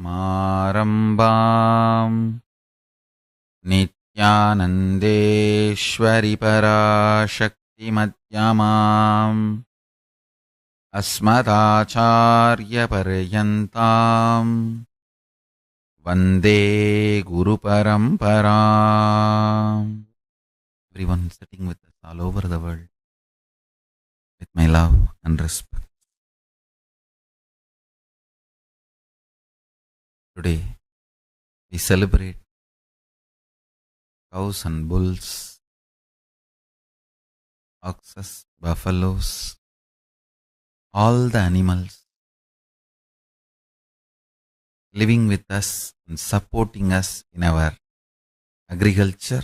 Samarambam Nityanandeshwari Parashakti Madhyamam Asmadacharya Paryantam Vande Guru Paramparam. Everyone sitting with us all over the world, with my love and respect. Today, we celebrate cows and bulls, oxes, buffaloes, all the animals living with us and supporting us in our agriculture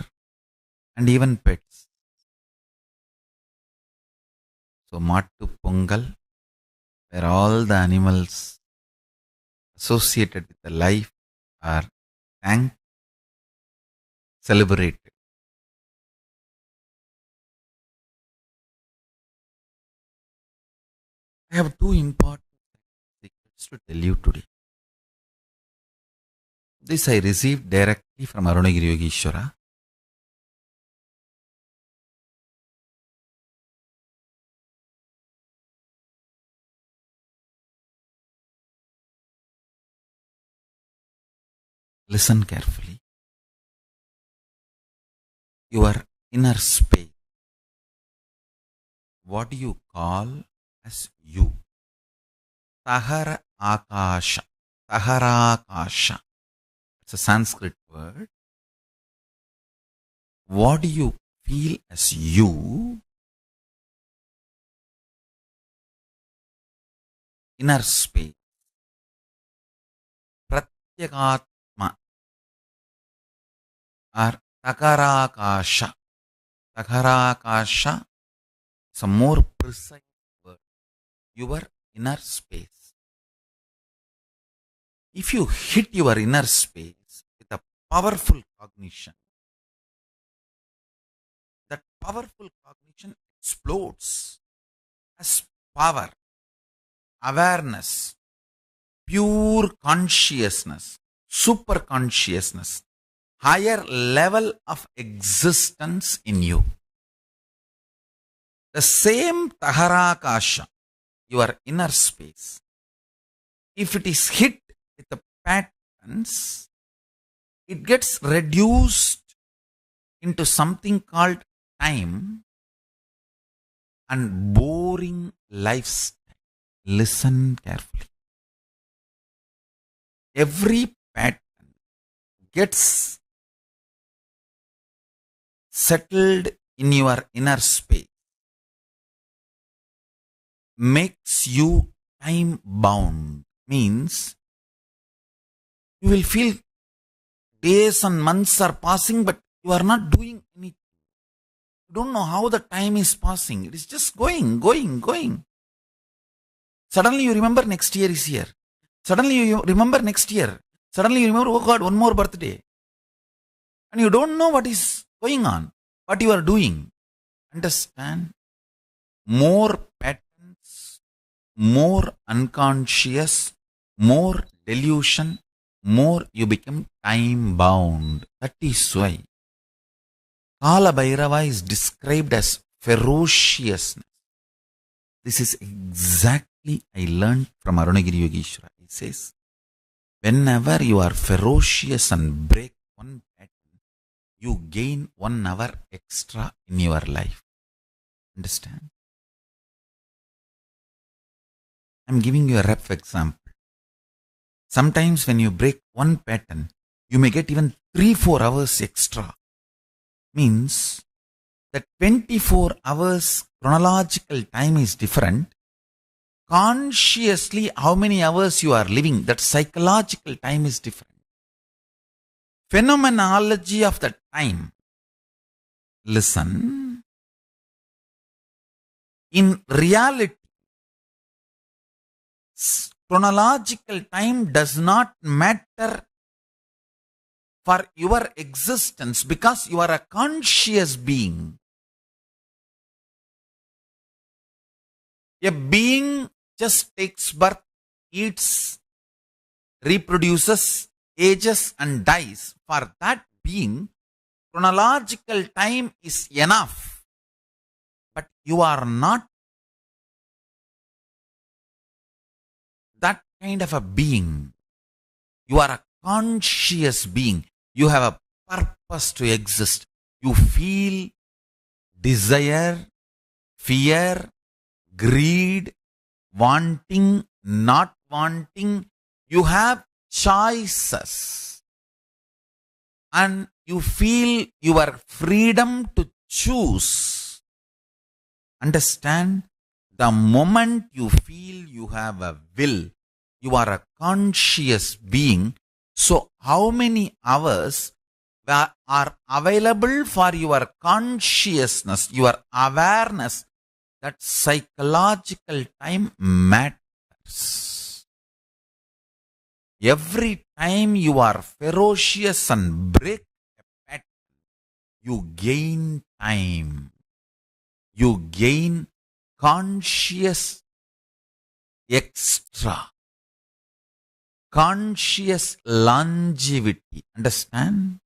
and even pets. So, Mattu Pongal, where all the animals associated with the life are thanked, celebrated. I have two important secrets to tell you today. This I received directly from Arunagiri Yogeshwara. Listen carefully. Your inner space. What do you call as you? Tahara Akasha. Tahara Akasha. It's a Sanskrit word. What do you feel as you? Inner space. Pratyaghatma or Tahara Akasha. Tahara Akasha is a more precise word. Your inner space. If you hit your inner space with a powerful cognition, that powerful cognition explodes as power, awareness, pure consciousness, super consciousness, higher level of existence in you. The same Tahara Akasha, your inner space, if it is hit with the patterns, it gets reduced into something called time and boring lifestyle. Listen carefully. Every pattern gets settled in your inner space, makes you time bound, means you will feel days and months are passing, but you are not doing anything. You don't know how the time is passing. It is just going. Suddenly you remember next year is here. Suddenly you remember next year. Suddenly you remember, oh God, one more birthday. And you don't know what is going on, what you are doing. Understand? More patterns, more unconscious, more delusion, more you become time bound. That is why Kala Bhairava is described as ferociousness. This is exactly I learned from Arunagiri Yogeshwara. He says, whenever you are ferocious and break one pattern, you gain 1 hour extra in your life. Understand? I am giving you a rough example. Sometimes when you break one pattern, you may get even 3-4 hours extra. Means that 24 hours chronological time is different. Consciously, how many hours you are living, that psychological time is different. Phenomenology of the time. Listen. In reality, chronological time does not matter for your existence because you are a conscious being. A being just takes birth, eats, reproduces, ages and dies, for that being, chronological time is enough. But you are not that kind of a being. You are a conscious being. You have a purpose to exist. You feel desire, fear, greed, wanting, not wanting. You have choices. And you feel your freedom to choose. Understand? The moment you feel you have a will, you are a conscious being. So how many hours are available for your consciousness, your awareness? That psychological time matters. Every time you are ferocious and break a pattern, you gain time. You gain conscious extra. Conscious longevity. Understand?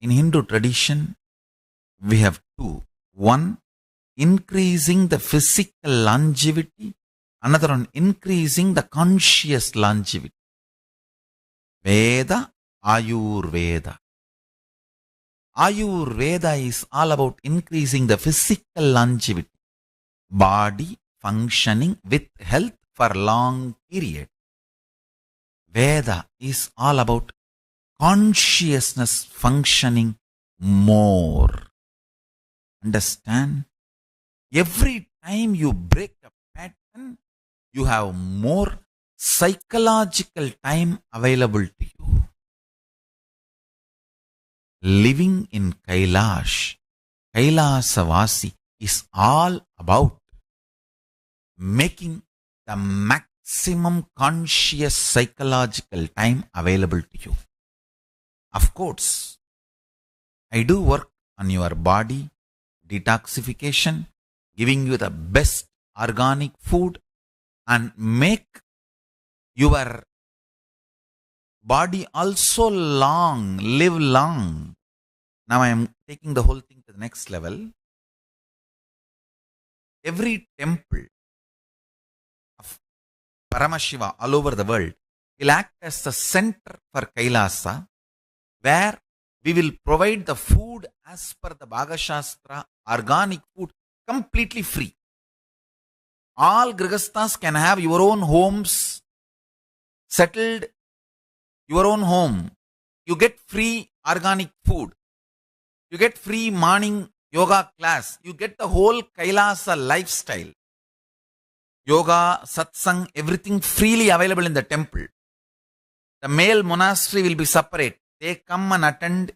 In Hindu tradition, we have two. One, increasing the physical longevity. Another one, increasing the conscious longevity. Veda, Ayurveda. Ayurveda is all about increasing the physical longevity. Body functioning with health for long period. Veda is all about consciousness functioning more. Understand? Every time you break a pattern, you have more psychological time available to you. Living in Kailaasavasi is all about making the maximum conscious psychological time available to you. Of course, I do work on your body, detoxification, giving you the best organic food and make your body also live long. Now I am taking the whole thing to the next level. Every temple of Paramashiva all over the world will act as the center for Kailasa, where we will provide the food as per the Bhaga Shastra, organic food, completely free. All Grihasthas can have your own homes, settled your own home. You get free organic food. You get free morning yoga class. You get the whole Kailasa lifestyle. Yoga, satsang, everything freely available in the temple. The male monastery will be separate. They come and attend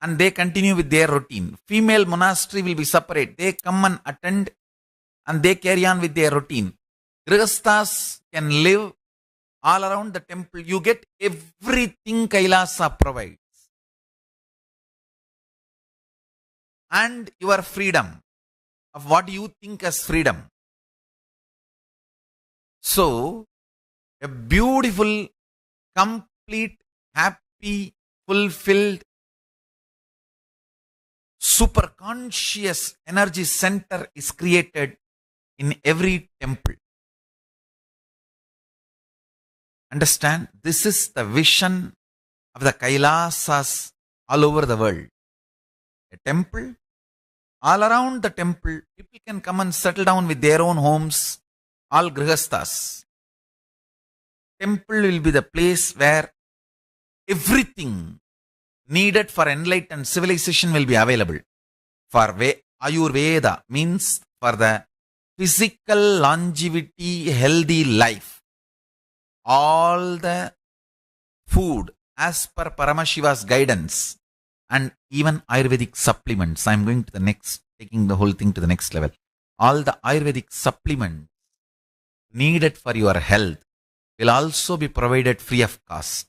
and they continue with their routine. Female monastery will be separate. They come and attend and they carry on with their routine. Grihasthas can live all around the temple. You get everything Kailasa provides. And your freedom of what you think as freedom. So, a beautiful, complete, happy, fulfilled, super conscious energy center is created in every temple. Understand? This is the vision of the Kailasas all over the world. A temple, all around the temple, people can come and settle down with their own homes, all Grihasthas. Temple will be the place where everything needed for enlightened civilization will be available. For Ayurveda means for the physical longevity, healthy life. All the food as per Paramashiva's guidance and even Ayurvedic supplements. I am going to the next, taking the whole thing to the next level. All the Ayurvedic supplements needed for your health will also be provided free of cost.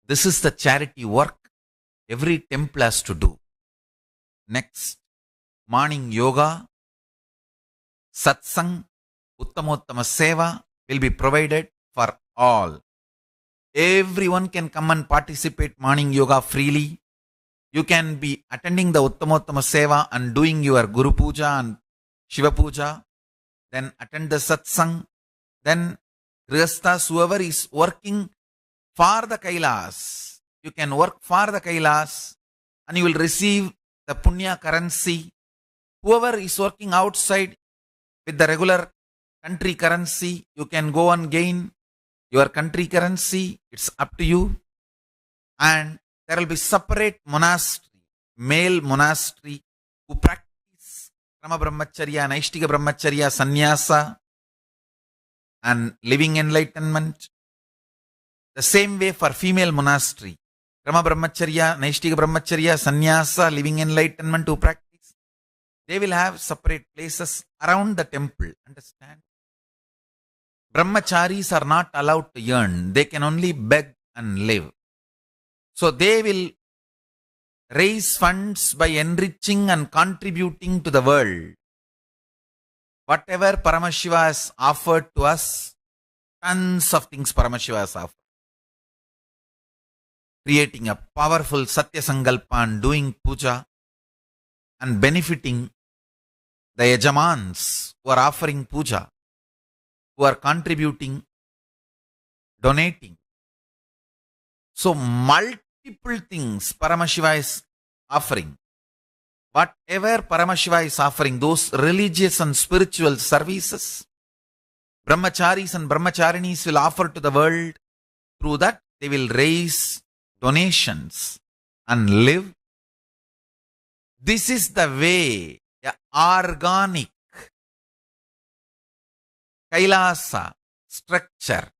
This is the charity work every temple has to do. Next, morning yoga, satsang, uttamottama seva will be provided for all. Everyone can come and participate morning yoga freely. You can be attending the uttamottama seva and doing your Guru Puja and Shiva Puja. Then attend the satsang. Then Grihasthas, whoever is working for the Kailas, you can work for the Kailas and you will receive the punya currency. Whoever is working outside with the regular country currency, you can go and gain your country currency. It's up to you. And there will be separate monastery, male monastery, who practice Krama Brahmacharya, Naishtika Brahmacharya, Sannyasa, and living enlightenment. The same way for female monastery, Krama Brahmacharya, Naishtika Brahmacharya, Sannyasa, living enlightenment who practice. They will have separate places around the temple. Understand? Brahmacharis are not allowed to earn. They can only beg and live. So they will raise funds by enriching and contributing to the world. Whatever Paramashiva has offered to us, tons of things Paramashiva has offered. Creating a powerful Satya Sankalpa and doing puja and benefiting the Yajamans who are offering puja, who are contributing, donating. So multiple things Paramashiva is offering. Whatever Paramashiva is offering, those religious and spiritual services, Brahmacharis and Brahmacharinis will offer to the world. Through that, they will raise donations and live. This is the way the organic Kailasa structure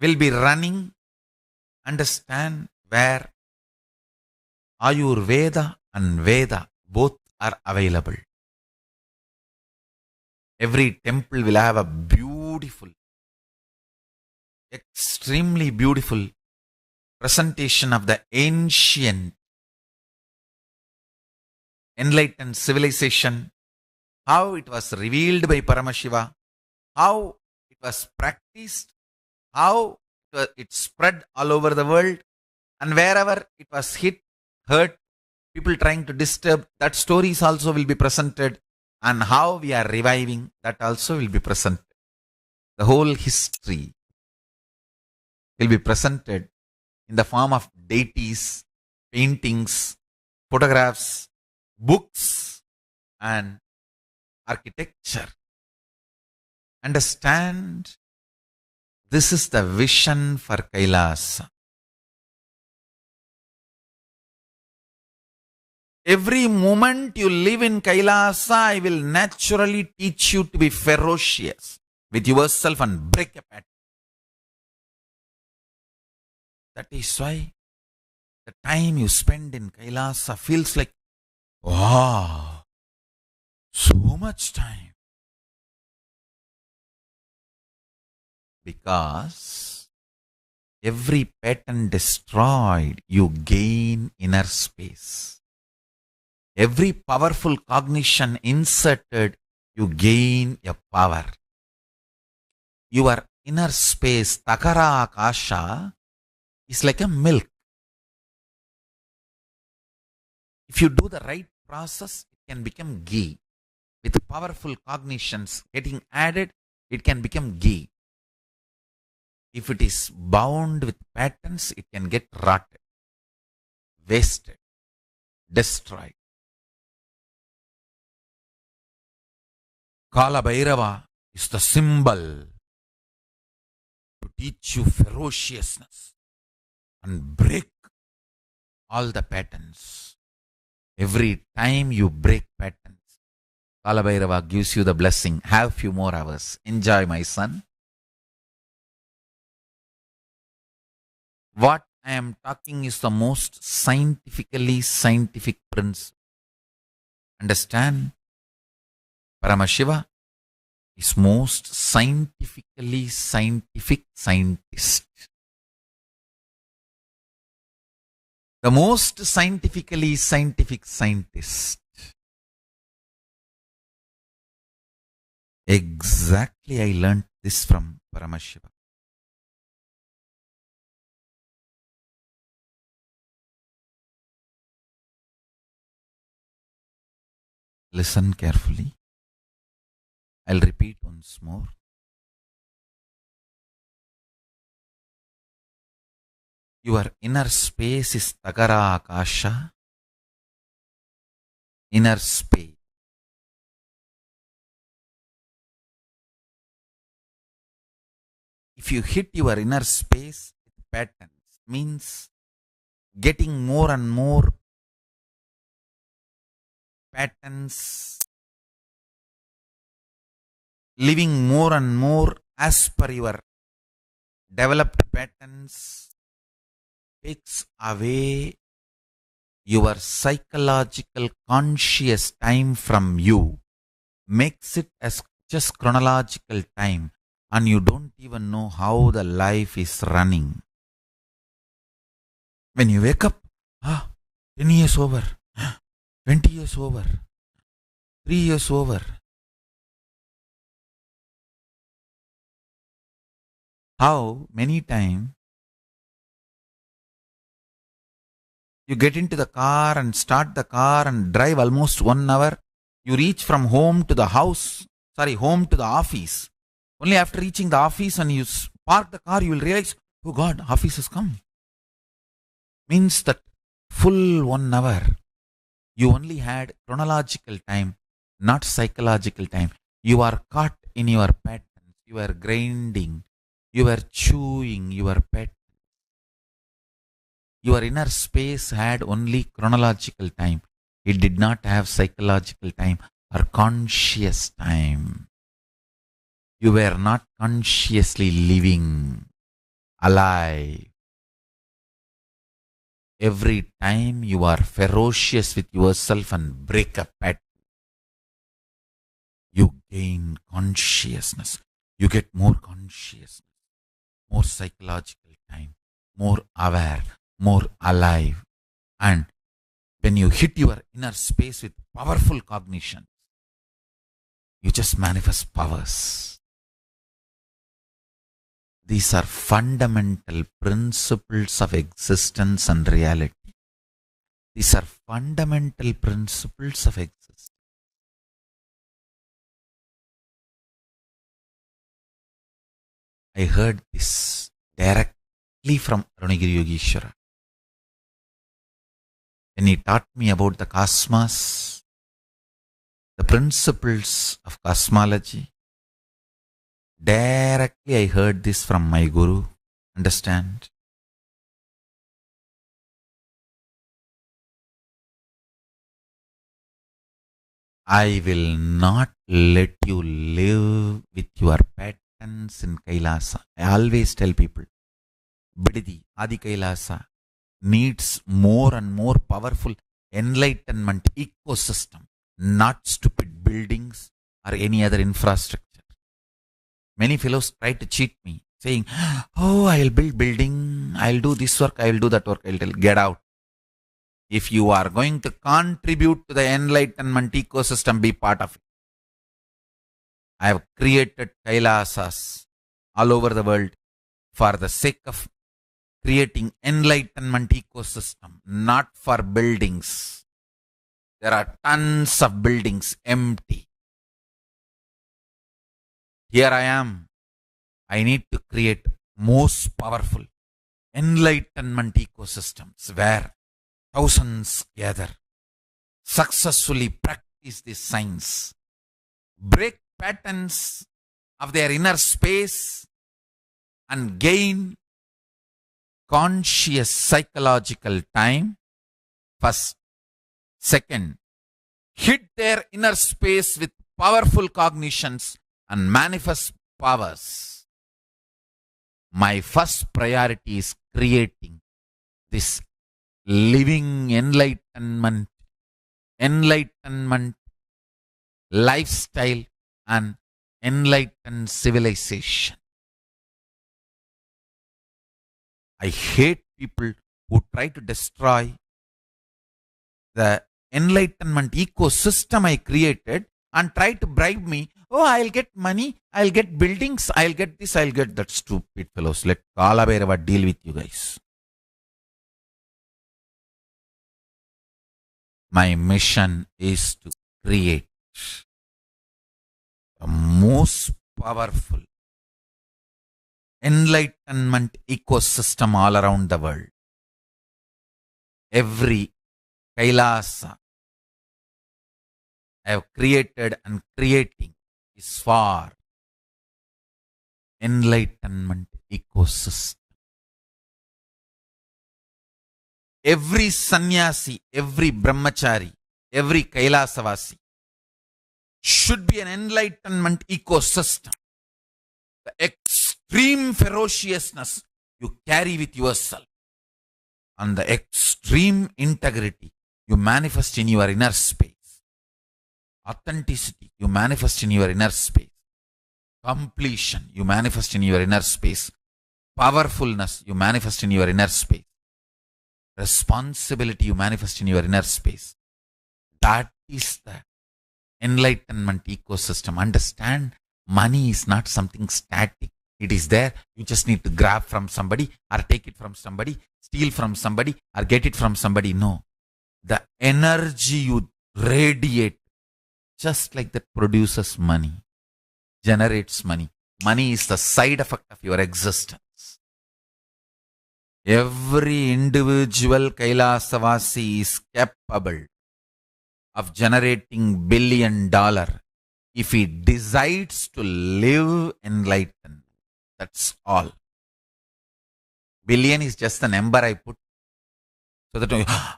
will be running. Understand where Ayurveda and Veda both are available. Every temple will have a beautiful, extremely beautiful presentation of the ancient enlightened civilization, how it was revealed by Paramashiva, how it was practiced, how it spread all over the world, and wherever it was hit, hurt, people trying to disturb, that stories also will be presented, and how we are reviving, that also will be presented. The whole history will be presented in the form of deities, paintings, photographs, books, and architecture. Understand, this is the vision for Kailasa. Every moment you live in Kailasa, I will naturally teach you to be ferocious with yourself and break a pattern. That is why the time you spend in Kailasa feels like, wow, so much time. Because every pattern destroyed, you gain inner space. Every powerful cognition inserted, you gain a power. Your inner space, Tahara Akasha, is like a milk. If you do the right process, it can become ghee. With powerful cognitions getting added, it can become ghee. If it is bound with patterns, it can get rotted, wasted, destroyed. Kala Bhairava is the symbol to teach you ferociousness and break all the patterns. Every time you break patterns, Kala Bhairava gives you the blessing. Have few more hours. Enjoy, my son. What I am talking is the most scientific principle. Understand? Paramashiva is most scientific scientist. The most scientifically scientific scientist. Exactly, I learned this from Paramashiva. Listen carefully. I'll repeat once more. Your inner space is Tahara Akasha. Inner space. If you hit your inner space with patterns, means getting more and more patterns, living more and more as per your developed patterns, takes away your psychological conscious time from you, makes it as just chronological time, and you don't even know how the life is running. When you wake up, 10 years over, 20 years over, 3 years over. How many times you get into the car and start the car and drive almost 1 hour. You reach from home to the home to the office. Only after reaching the office and you park the car, you will realize, oh God, office has come. Means that full 1 hour, you only had chronological time, not psychological time. You are caught in your patterns. You are grinding. You are chewing your patterns. Your inner space had only chronological time. It did not have psychological time or conscious time. You were not consciously living, alive. Every time you are ferocious with yourself and break a pattern, you gain consciousness. You get more consciousness, more psychological time, more aware, more alive. And when you hit your inner space with powerful cognition, you just manifest powers. These are fundamental principles of existence and reality. These are fundamental principles of existence. I heard this directly from Arunagiri Yogeshwara. When he taught me about the cosmos, the principles of cosmology, directly I heard this from my Guru. Understand? I will not let you live with your patterns in Kailasa. I always tell people, Bididi, Adi Kailasa needs more and more powerful enlightenment ecosystem, not stupid buildings or any other infrastructure. Many fellows try to cheat me, saying, oh, I'll build building, I'll do this work, I'll do that work. I'll tell, get out. If you are going to contribute to the enlightenment ecosystem, be part of it. I have created Kailaasas all over the world for the sake of creating enlightenment ecosystem, not for buildings. There are tons of buildings empty. Here I am. I need to create most powerful enlightenment ecosystems where thousands gather, successfully practice this science, break patterns of their inner space and gain conscious psychological time. First. Second, hit their inner space with powerful cognitions and manifest powers. My first priority is creating this living enlightenment lifestyle and enlightened civilization. I hate people who try to destroy the enlightenment ecosystem I created and try to bribe me, Oh, I'll get money, I'll get buildings, I'll get this, I'll get that. Stupid fellows. Let Kala Bhairava deal with you guys. My mission is to create the most powerful enlightenment ecosystem all around the world. Every Kailasa I have created and creating is for enlightenment ecosystem. Every sannyasi, every brahmachari, every Kailaasavasi should be an enlightenment ecosystem. The extreme ferociousness you carry with yourself and the extreme integrity you manifest in your inner space. Authenticity you manifest in your inner space. Completion you manifest in your inner space. Powerfulness you manifest in your inner space. Responsibility you manifest in your inner space. That is the enlightenment ecosystem. Understand, money is not something static. It is there. You just need to grab from somebody or take it from somebody, steal from somebody or get it from somebody. No. The energy you radiate, just like that, produces money, generates money. Money is the side effect of your existence. Every individual Kailaasavasi is capable of generating $1 billion if he decides to live enlightened. That's all. Billion is just the number I put so that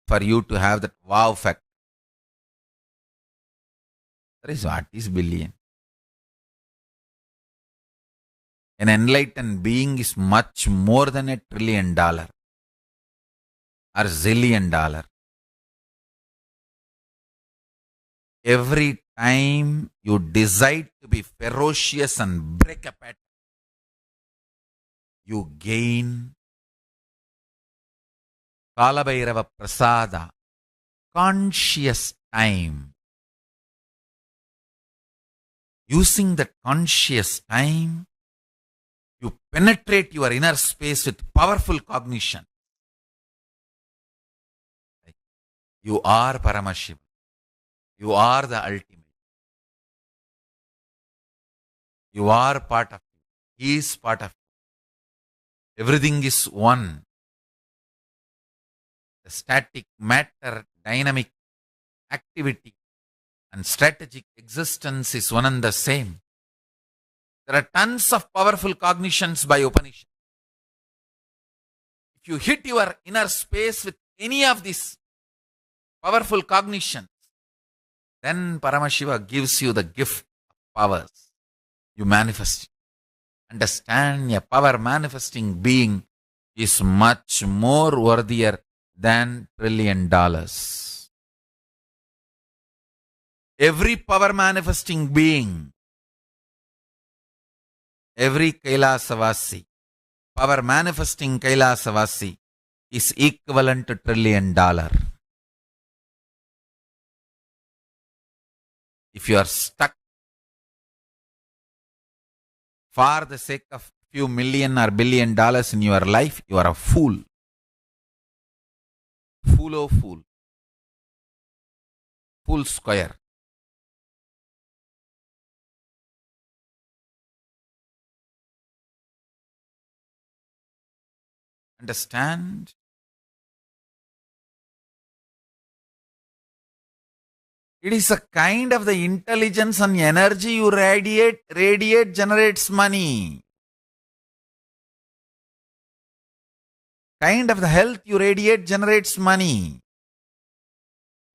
for you to have that wow factor. That is what is billion. An enlightened being is much more than $1 trillion or zillion dollar. Every time you decide to be ferocious and break a pattern, you gain Kalabhairava Prasada, conscious time. Using that conscious time, you penetrate your inner space with powerful cognition. You are Paramashiva. You are the ultimate. You are part of you. He is part of you. Everything is one. The static matter, dynamic activity and strategic existence is one and the same. There are tons of powerful cognitions by Upanishad. If you hit your inner space with any of these powerful cognitions, then Paramashiva gives you the gift of powers. You manifest it. Understand, a power manifesting being is much more worthier than $1 trillion. Every power manifesting being, every Kailaasavasi, power manifesting Kailaasavasi is equivalent to $1 trillion. If you are stuck for the sake of few million or $1 billion in your life, you are a fool. Fool oh fool. Fool square. Understand? It is a kind of the intelligence and energy you radiate generates money. Kind of the health you radiate generates money.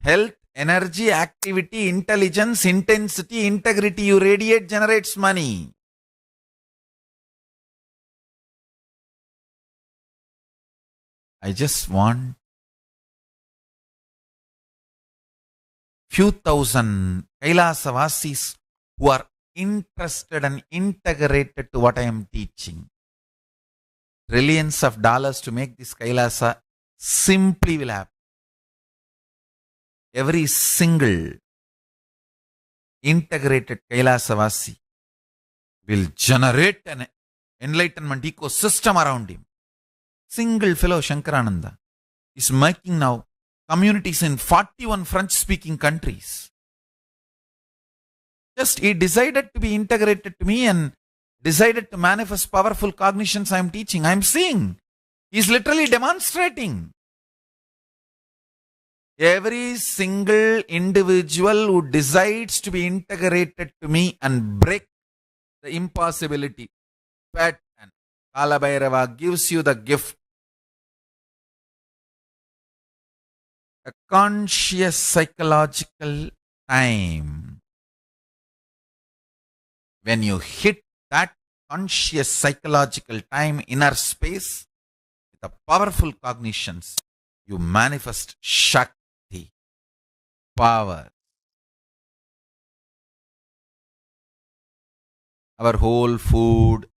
Health, energy, activity, intelligence, intensity, integrity you radiate generates money. I just want few thousand Kailaasavasis who are interested and integrated to what I am teaching. Trillions of dollars to make this Kailasa simply will happen. Every single integrated Kailaasavasi will generate an enlightenment ecosystem around him. Single fellow Shankarananda is making now communities in 41 French-speaking countries. Just he decided to be integrated to me and decided to manifest powerful cognitions I am teaching. I am seeing. He is literally demonstrating. Every single individual who decides to be integrated to me and break the impossibility pattern, Kala Bhairava gives you the gift. A conscious psychological time. When you hit that conscious psychological time, inner space, with the powerful cognitions, you manifest Shakti, power. Our whole food,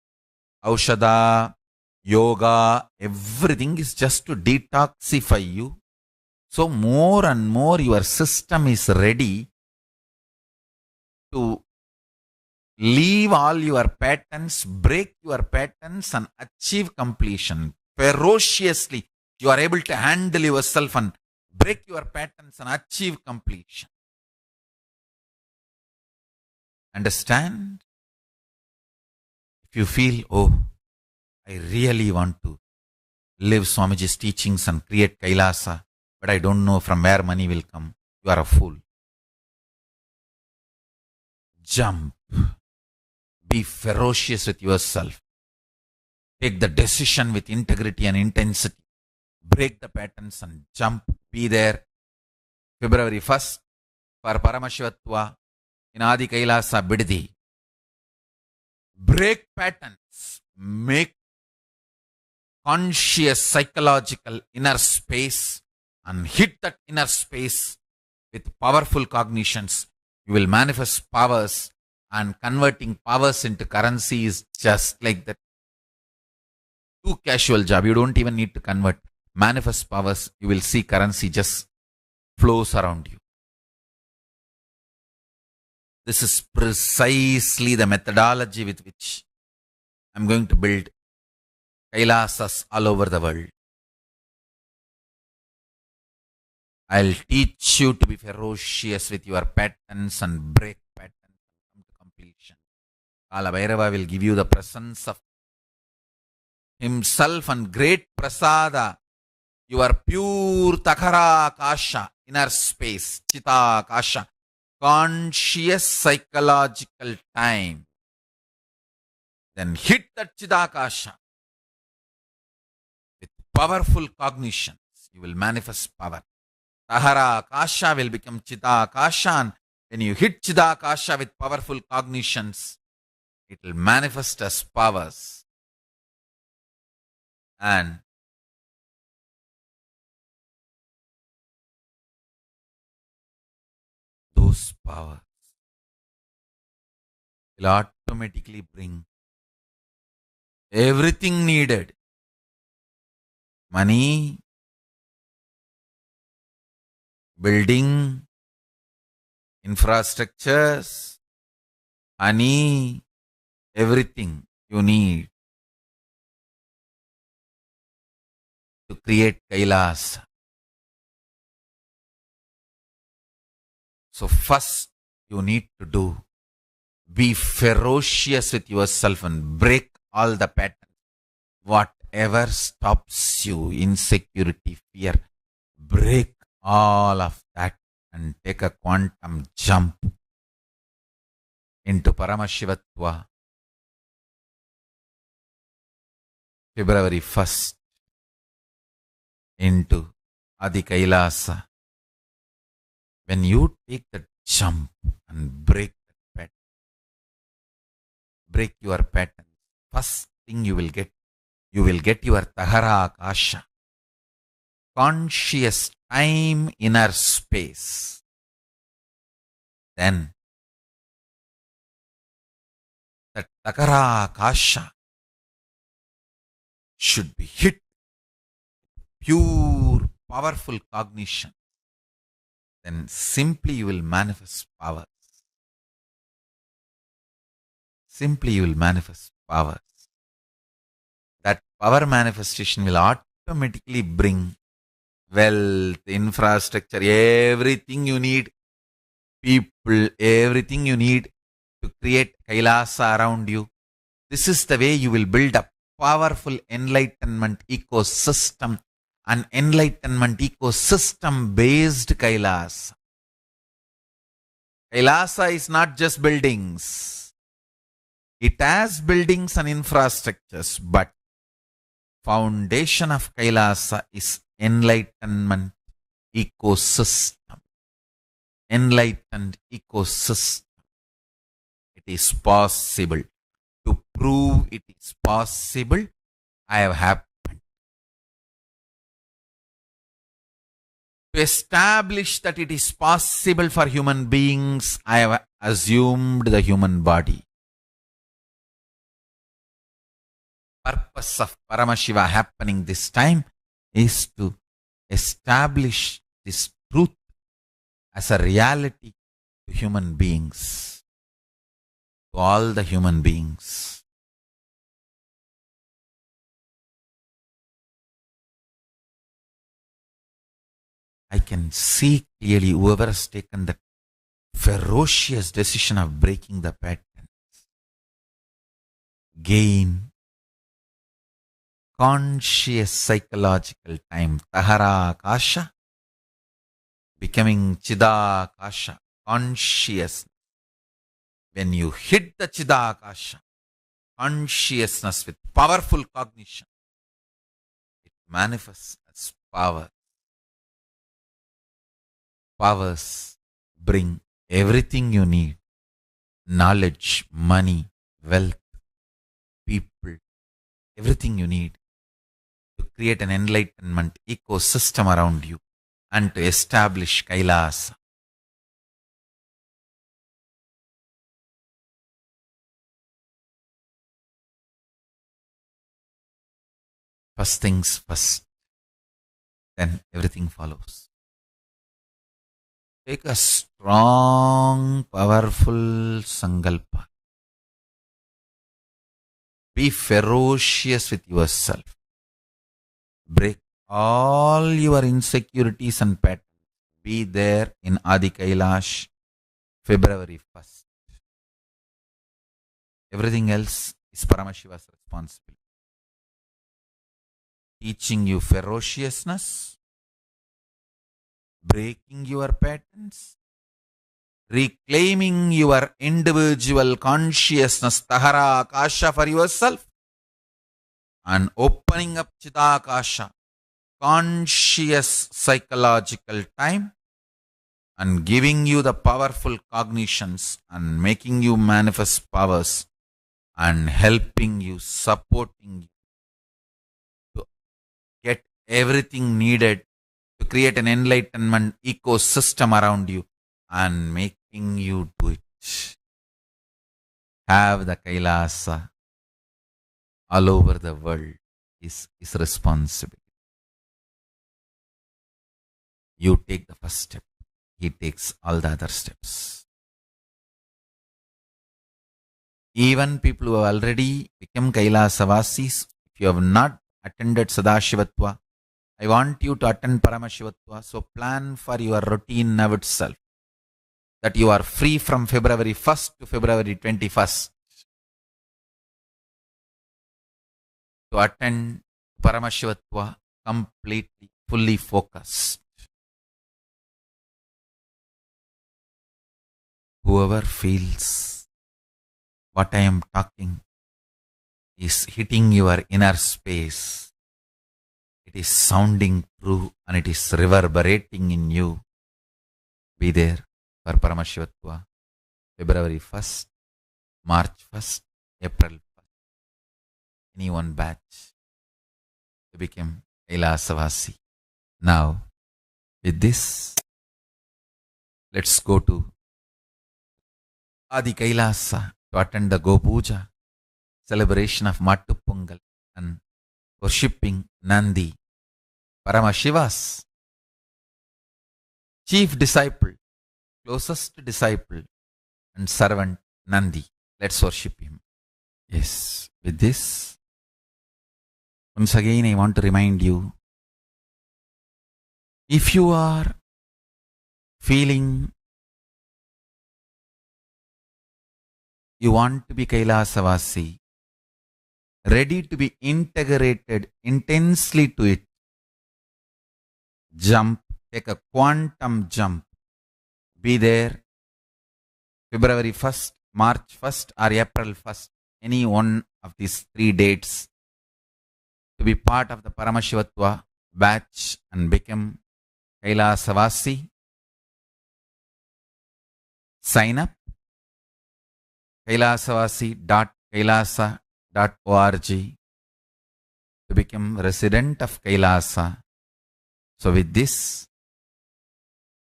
Aushadha, yoga, everything is just to detoxify you. So more and more your system is ready to leave all your patterns, break your patterns and achieve completion. Ferociously, you are able to handle yourself and break your patterns and achieve completion. Understand? If you feel, oh, I really want to live Swamiji's teachings and create Kailasa, but I don't know from where money will come, you are a fool. Jump. Be ferocious with yourself. Take the decision with integrity and intensity. Break the patterns and jump. Be there. February 1st for Paramashivattva in Adi Kailasa Biddi. Break patterns. Make conscious psychological inner space and hit that inner space with powerful cognitions. You will manifest powers, and converting powers into currency is just like that. Too casual job. You don't even need to convert. Manifest powers. You will see currency just flows around you. This is precisely the methodology with which I'm going to build Kailasas all over the world. I'll teach you to be ferocious with your patterns and break patterns and come to completion. Kala Bhairava will give you the presence of himself and great prasada, your pure Tahara Akasha, inner space, Chita Akasha, conscious psychological time. Then hit that Chita Akasha with powerful cognitions. You will manifest power. Tahara Akasha will become Chita Akasha, and when you hit Chita Akasha with powerful cognitions, it will manifest as powers. And those powers will automatically bring everything needed. Money, building, infrastructures, honey, everything you need to create Kailasa. So first you need to do, be ferocious with yourself and break all the patterns. Whatever stops you, insecurity, fear, break all of that and take a quantum jump into Paramashivattva. February 1st into Adi Kailasa. When you take that jump and break that pattern, break your pattern, first thing you will get your Tahara Akasha, conscious time, inner space. Then that Tahara Akasha should be hit pure, powerful cognition. Then simply you will manifest powers. simply you will manifest powers. That power manifestation will automatically bring wealth, infrastructure, everything you need, people, everything you need to create Kailasa around you. This is the way you will build a powerful enlightenment ecosystem, an enlightenment ecosystem based Kailasa. Kailasa is not just buildings. It has buildings and infrastructures, but foundation of Kailasa is enlightenment ecosystem. Enlightened ecosystem. It is possible. To prove it is possible, I have happened. To establish that it is possible for human beings, I have assumed the human body. Purpose of Paramashiva happening this time is to establish this truth as a reality to human beings, to all the human beings. I can see clearly whoever has taken the ferocious decision of breaking the patterns, gain conscious psychological time, Tahara Akasha, becoming Chida Akasha, conscious. When you hit the Chida Akasha, consciousness with powerful cognition, it manifests as power. Powers bring everything you need, knowledge, money, wealth, people, everything you need to create an enlightenment ecosystem around you and to establish Kailasa. First things first, then everything follows. Take a strong, powerful sankalpa. Be ferocious with yourself. Break all your insecurities and patterns. Be there in Adi Kailash, February 1st. Everything else is Paramashiva's responsibility. Teaching you ferociousness, breaking your patterns, reclaiming your individual consciousness, Tahara Akasha for yourself, and opening up Chida Akasha, conscious psychological time, and giving you the powerful cognitions and making you manifest powers and helping you, supporting you to get everything needed to create an enlightenment ecosystem around you and making you do it. Have the Kailasa all over the world is responsibility. You take the first step. He takes all the other steps. Even people who have already become Kailaasavasis, if you have not attended Sadashivattva, I want you to attend Paramashivattva. So plan for your routine now itself, that you are free from February 1st to February 21st to attend Paramashivattva completely, fully focused. Whoever feels what I am talking is hitting your inner space, it is sounding true and it is reverberating in you, be there for Paramashivattva, February 1st, March 1st, April 1st. Any one batch to become Kailaasavasi. Now, with this, let's go to Adi Kailasa to attend the Go Puja, celebration of Mattu Pongal and worshipping Nandi, Paramashiva's chief disciple, closest disciple and servant Nandi. Let's worship him. Yes, with this, once again I want to remind you, if you are feeling you want to be Kailaasavasi, ready to be integrated intensely to it, jump, take a quantum jump, be there February 1st, March 1st or April 1st, any one of these 3 dates, to be part of the Paramashivattva batch and become Kailaasavasi. Sign up kailaasavasi.kailasa.org to become resident of Kailasa. So with this,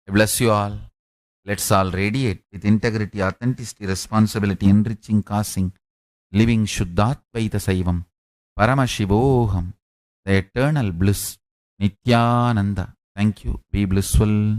I bless you all. Let's all radiate with integrity, authenticity, responsibility, enriching, causing, living Shuddhatvaita Saivam, Paramashivoham, the eternal bliss, Nithyananda. Thank you. Be blissful.